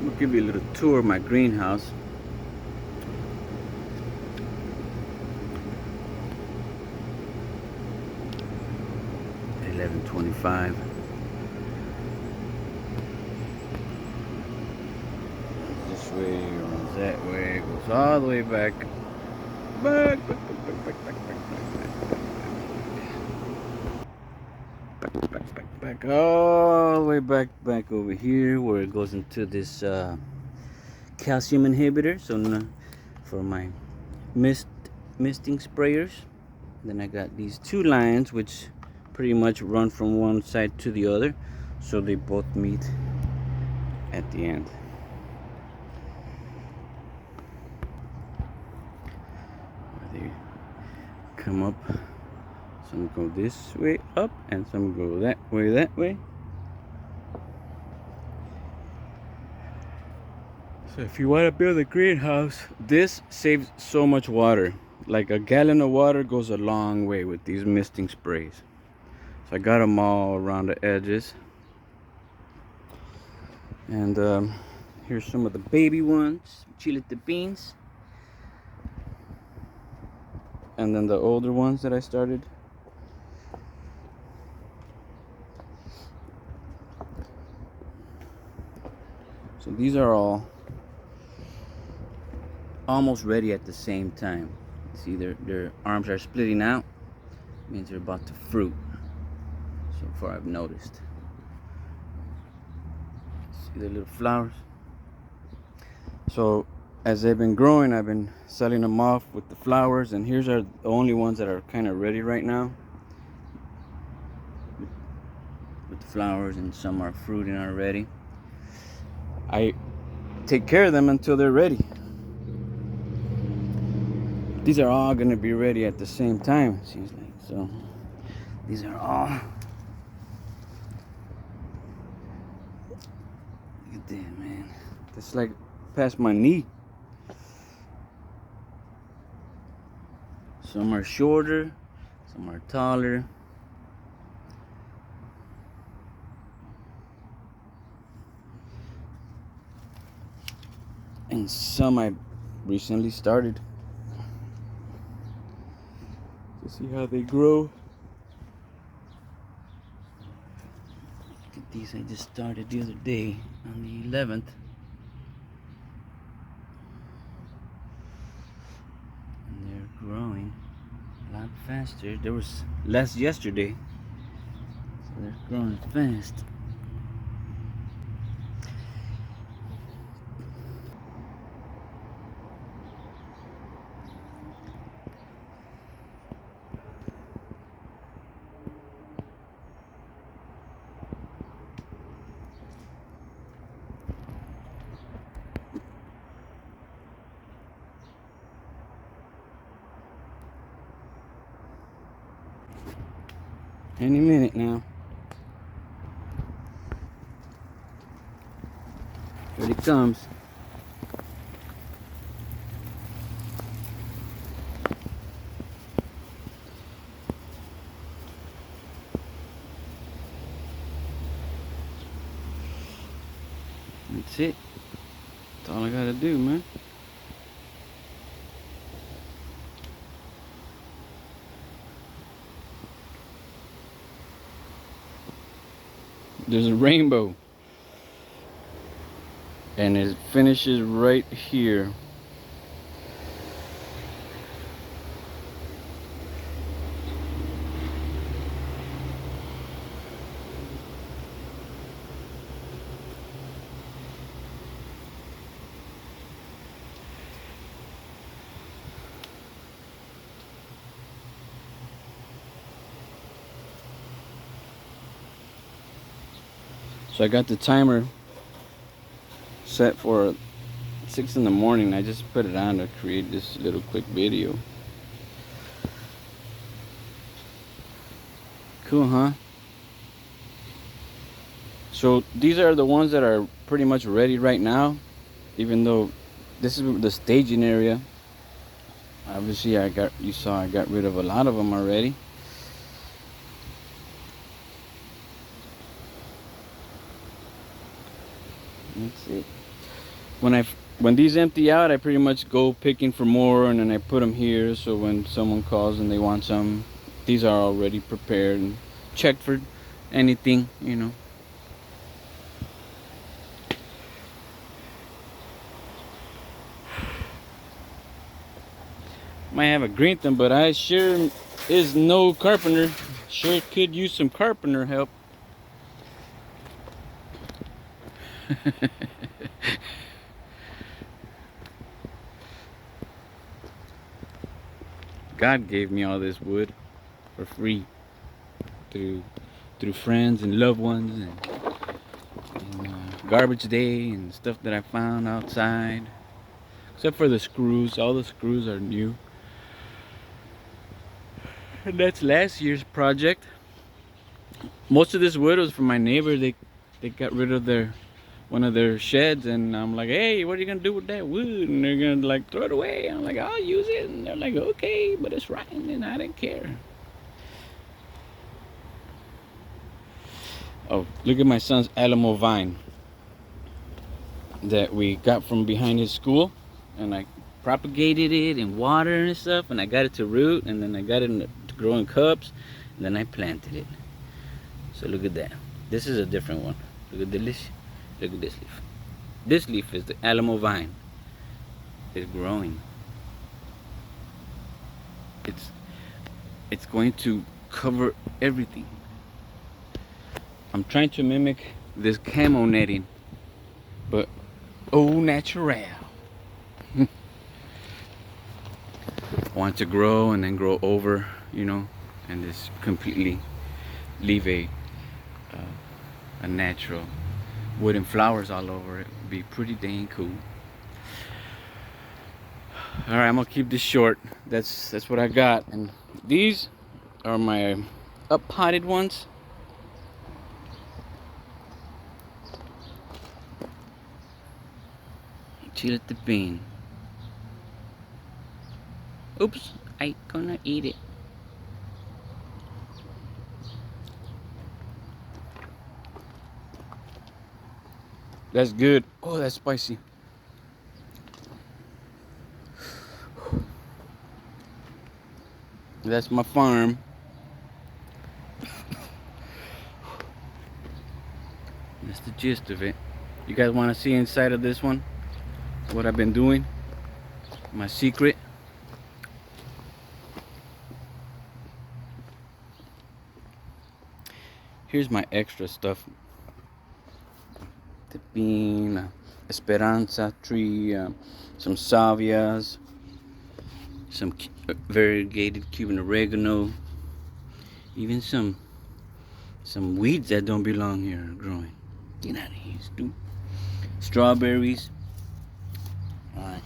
I'll give you a little tour of my greenhouse. $11.25. This way, runs that way, goes all the way back. Back. Back all the way back over here where it goes into this calcium inhibitor. So for my misting sprayers. Then I got these two lines which pretty much run from one side to the other, so they both meet at the end. They come up, some go this way up and some go that way. So if you want to build a greenhouse, this saves so much water. Like a gallon of water goes a long way with these misting sprays. So I got them all around the edges. And here's some of the baby ones, chile Tepins. And then the older ones that I started. So these are all almost ready at the same time. See, their arms are splitting out. Means they're about to fruit. So far I've noticed. See the little flowers? So as they've been growing, I've been selling them off with the flowers, and here's are the only ones that are kind of ready right now with the flowers, and some are fruiting already. I take care of them until they're ready. These are all going to be ready at the same time, it seems like. So these are all, look at that, man. That's like past my knee. Some are shorter, some are taller. And some I recently started. To see how they grow. Look at these, I just started the other day on the 11th. And they're growing a lot faster. There was less yesterday, so they're growing fast. Any minute now. Here it comes. That's it. That's all I gotta do, man. There's a rainbow. And it finishes right here. So I got the timer set for 6 in the morning. I just put it on to create this little quick video. Cool, huh? So these are the ones that are pretty much ready right now, even though this is the staging area. Obviously I got rid of a lot of them already. That's it. when these empty out, I pretty much go picking for more, and then I put them here. So when someone calls and they want some, these are already prepared and checked for anything, you know. Might have a green thumb, but I sure is no carpenter. Sure could use some carpenter help. God gave me all this wood for free through friends and loved ones and garbage day and stuff that I found outside. Except for the screws, all the screws are new. And that's last year's project. Most of this wood was from my neighbor. They got rid of one of their sheds, and I'm like, hey, what are you gonna do with that wood? And they're gonna like throw it away. I'm like, I'll use it. And they're like, okay, but it's rotten, and I didn't care. Oh, look at my son's Alamo vine that we got from behind his school, and I propagated it in water and stuff, and I got it to root, and then I got it to grow in cups, and then I planted it. So look at that. This is a different one. Look at this. Look at this leaf. This leaf is the Alamo vine. It's growing. It's going to cover everything. I'm trying to mimic this camo netting, but au natural. I want to grow and then grow over, you know, and just completely leave a natural wooden flowers all over it. Would be pretty dang cool. All right, I'm gonna keep this short. That's what I got, and these are my up potted ones. Chile Tepin. Oops, I gonna eat it. That's good. Oh, that's spicy. That's my farm. That's the gist of it. You guys want to see inside of this one? What I've been doing? My secret? Here's my extra stuff. Tepin, Esperanza tree, some salvias, some variegated Cuban oregano, even some weeds that don't belong here are growing. Get out of here, stupid. Strawberries. All right.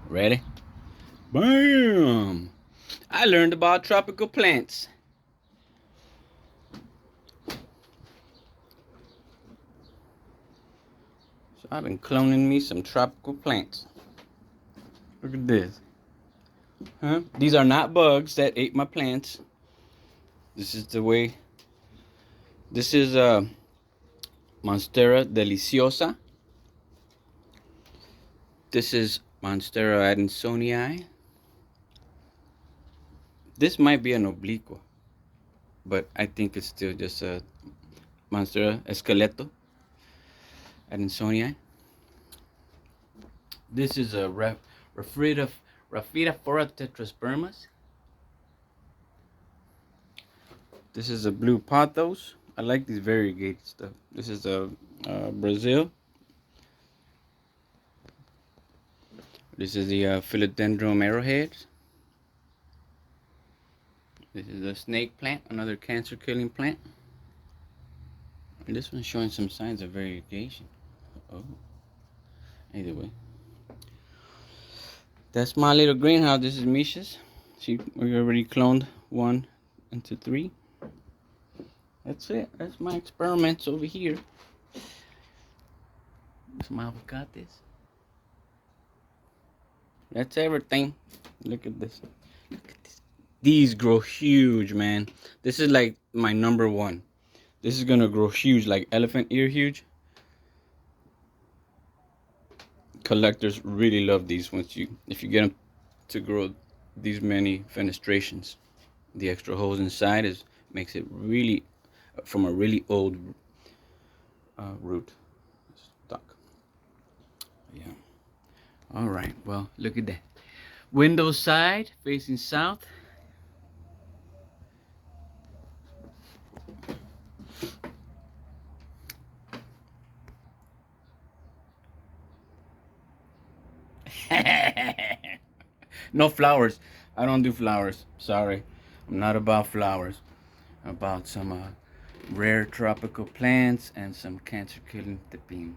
Ready? Bam! I learned about tropical plants. So I've been cloning me some tropical plants. Look at this. Huh? These are not bugs that ate my plants. This is the way. This is Monstera deliciosa. This is Monstera adansonii. This might be an obliqua, but I think it's still just a Monstera esqueleto adansonii. This is a Raphidophora tetraspermas. This is a blue pothos. I like these variegated stuff. This is a Brazil. This is the philodendron arrowheads. This is a snake plant, another cancer-killing plant. And this one's showing some signs of variegation. Oh, either way. That's my little greenhouse. This is Misha's. We already cloned 1 into 3. That's it. That's my experiments over here. Some avocados. That's everything. Look at this. Look at this. These grow huge, man. This is like my number 1. This is gonna grow huge, like elephant ear huge. collectors really love these once if you get them to grow these many fenestrations. The extra holes inside is makes it really from a really old root stock. Yeah. All right. Well, look at that. Window side facing south. No flowers. I don't do flowers. Sorry. I'm not about flowers. I'm about some rare tropical plants and some cancer killing Tepin.